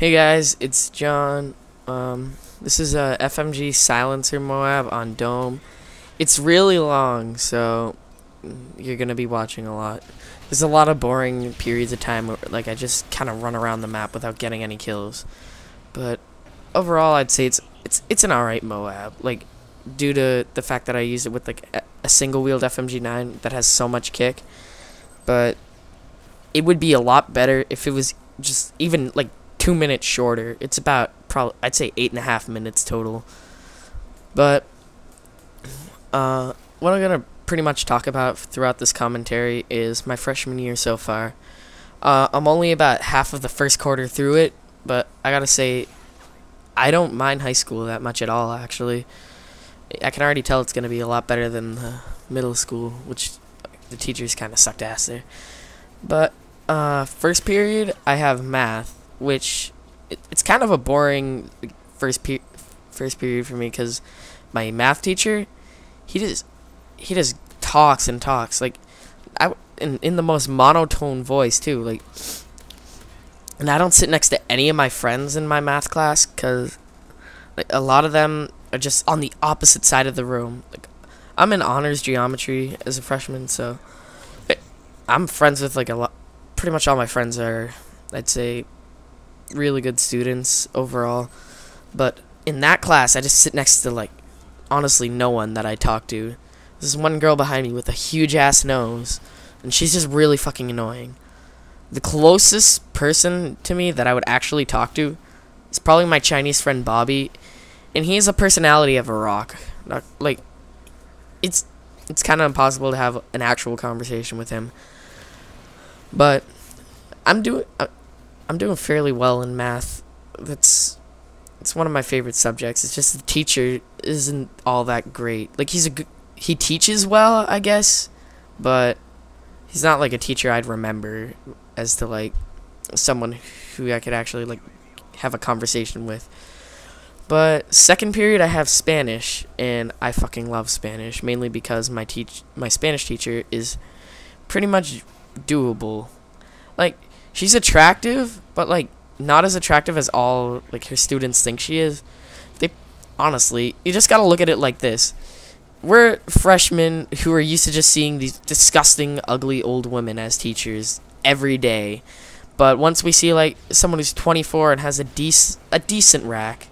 Hey guys, it's Jaawn. This is a FMG silencer MOAB on Dome. It's really long, so you're gonna be watching a lot. There's a lot of boring periods of time where, like, I just kind of run around the map without getting any kills. But overall, I'd say it's an alright MOAB. Like, due to the fact that I use it with like a single-wheeled FMG9 that has so much kick. But it would be a lot better if it was just even like 2 minutes shorter. It's about probably, I'd say, 8.5 minutes total. But what I'm gonna pretty much talk about throughout this commentary is my freshman year so far. I'm only about half of the first quarter through it, but I gotta say, I don't mind high school that much at all. Actually, I can already tell it's gonna be a lot better than the middle school, which the teachers kind of sucked ass there. But first period, I have math, which it's kind of a boring first period for me because my math teacher, he just talks and talks, like, in the most monotone voice too, like, and I don't sit next to any of my friends in my math class because, like, a lot of them are just on the opposite side of the room. Like, I'm in honors geometry as a freshman, so I'm friends with like pretty much all my friends are, I'd say, really good students overall. But in that class, I just sit next to, like, honestly no one that I talk to. There's one girl behind me with a huge ass nose, and she's just really fucking annoying. The closest person to me that I would actually talk to is probably my Chinese friend Bobby, and he has a personality of a rock. Like, it's kind of impossible to have an actual conversation with him. But I'm doing fairly well in math. It's one of my favorite subjects. It's just the teacher isn't all that great. Like, he teaches well, I guess, but he's not like a teacher I'd remember as to, like, someone who I could actually, like, have a conversation with. But second period, I have Spanish, and I fucking love Spanish, mainly because my Spanish teacher is pretty much doable. Like, she's attractive, but, like, not as attractive as all, like, her students think she is. Honestly, you just gotta look at it like this. We're freshmen who are used to just seeing these disgusting, ugly old women as teachers every day. But once we see, like, someone who's 24 and has a decent rack,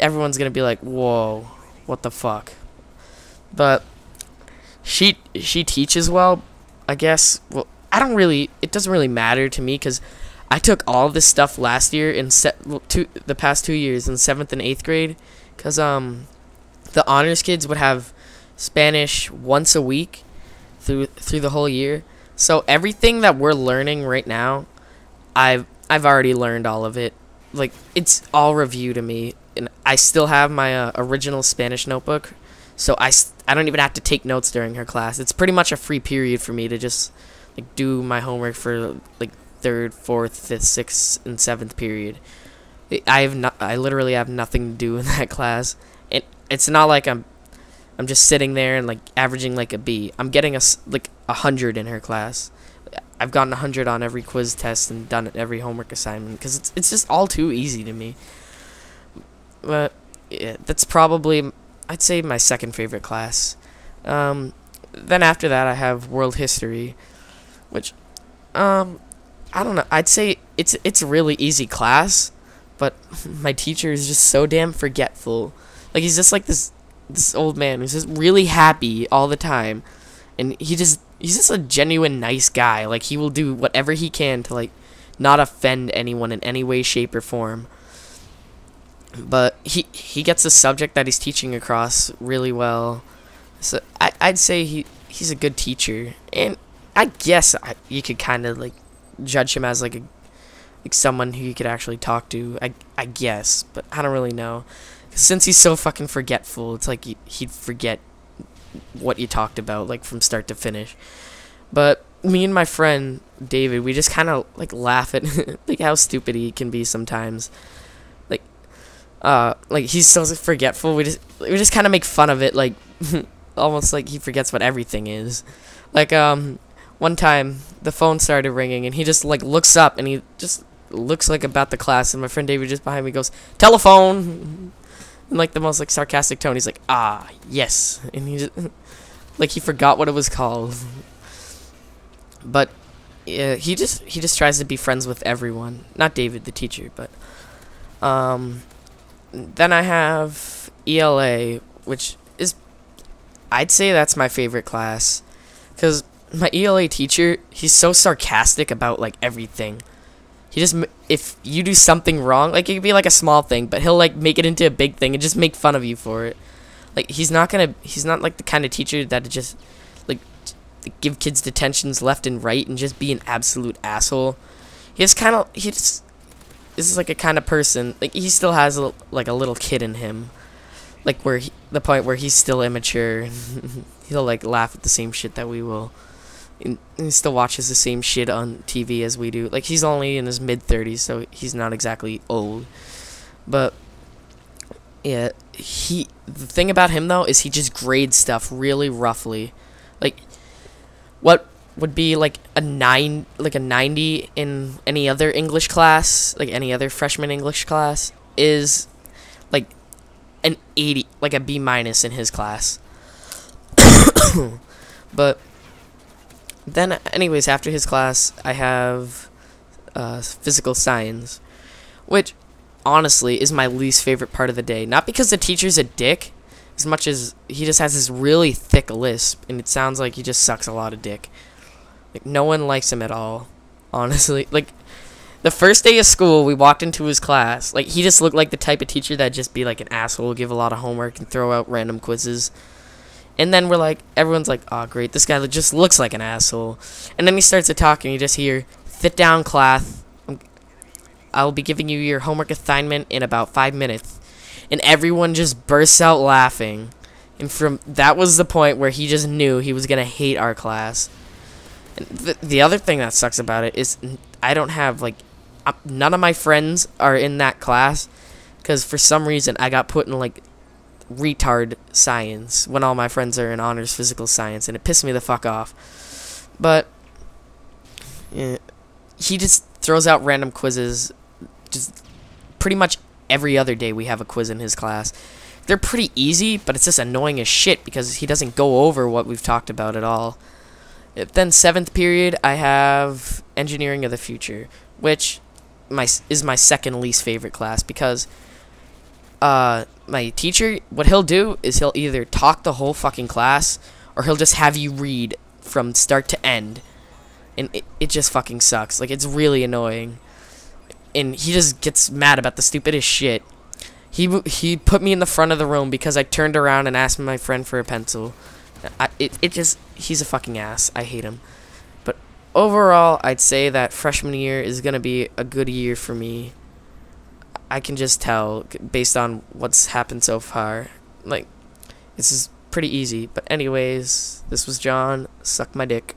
everyone's gonna be like, whoa, what the fuck. But she teaches well, I guess. Well, it doesn't really matter to me because I took all this stuff last year in the past 2 years in 7th and 8th grade, because the honors kids would have Spanish once a week through the whole year. So everything that we're learning right now, I've already learned all of it. Like, it's all review to me, and I still have my original Spanish notebook, so I don't even have to take notes during her class. It's pretty much a free period for me to just, like, do my homework for, like, 3rd, 4th, 5th, 6th, and 7th period. I literally have nothing to do in that class. It's not like I'm just sitting there and, like, averaging like a B. I'm getting like 100 in her class. I've gotten 100 on every quiz test and done every homework assignment because it's just all too easy to me. But yeah, that's probably, I'd say, my second favorite class. Then after that, I have world history, which I don't know. I'd say it's a really easy class, but my teacher is just so damn forgetful. Like, he's just like this old man who's just really happy all the time, and he's just a genuine nice guy. Like, he will do whatever he can to, like, not offend anyone in any way, shape, or form. But he gets the subject that he's teaching across really well. So I'd say he's a good teacher, and I guess you could kind of, like, judge him as like someone who you could actually talk to. I guess, but I don't really know. Since he's so fucking forgetful, it's like he'd forget what you talked about, like, from start to finish. But me and my friend David, we just kind of, like, laugh at like how stupid he can be sometimes. Like he's so forgetful. We just kind of make fun of it, like almost like he forgets what everything is. Like, one time the phone started ringing and he just, like, looks up and he just looks like about the class, and my friend David just behind me goes, telephone, in like the most like sarcastic tone. He's like, ah, yes, and he just like he forgot what it was called. But yeah, he just tries to be friends with everyone. Not David, the teacher, but then I have ELA, which is, I'd say that's my favorite class, because my ELA teacher, he's so sarcastic about like everything. He just, if you do something wrong, like it could be like a small thing, but he'll like make it into a big thing and just make fun of you for it. Like he's not like the kind of teacher that just like give kids detentions left and right and just be an absolute asshole. This is like a kind of person, like he still has like a little kid in him, like where the point where he's still immature. He'll like laugh at the same shit that we will. And he still watches the same shit on TV as we do. Like he's only in his mid-30s, so he's not exactly old. But yeah, the thing about him though is he just grades stuff really roughly. Like what would be like a 90 in any other English class, like any other freshman English class, is like an 80, like a B- in his class. But then, anyways, after his class, I have physical science, which honestly is my least favorite part of the day. Not because the teacher's a dick, as much as he just has this really thick lisp, and it sounds like he just sucks a lot of dick. Like, no one likes him at all, honestly. Like, the first day of school, we walked into his class. Like, he just looked like the type of teacher that'd just be like an asshole, give a lot of homework, and throw out random quizzes. And then we're like, everyone's like, oh, great, this guy just looks like an asshole. And then he starts to talk, and you just hear, sit down, class. I'll be giving you your homework assignment in about 5 minutes. And everyone just bursts out laughing. And that was the point where he just knew he was going to hate our class. And the other thing that sucks about it is I don't have, like, none of my friends are in that class. Because for some reason, I got put in, like, retard science when all my friends are in honors physical science, and it pissed me the fuck off. But yeah, he just throws out random quizzes. Just pretty much every other day we have a quiz in his class. They're pretty easy, but it's just annoying as shit because he doesn't go over what we've talked about at all. Then 7th period, I have engineering of the future, which is my second least favorite class because my teacher, what he'll do is he'll either talk the whole fucking class or he'll just have you read from start to end. And it just fucking sucks. Like, it's really annoying. And he just gets mad about the stupidest shit. He put me in the front of the room because I turned around and asked my friend for a pencil. He's a fucking ass. I hate him. But overall, I'd say that freshman year is going to be a good year for me. I can just tell based on what's happened so far. Like, this is pretty easy. But anyways, this was Jaawn. Suck my dick.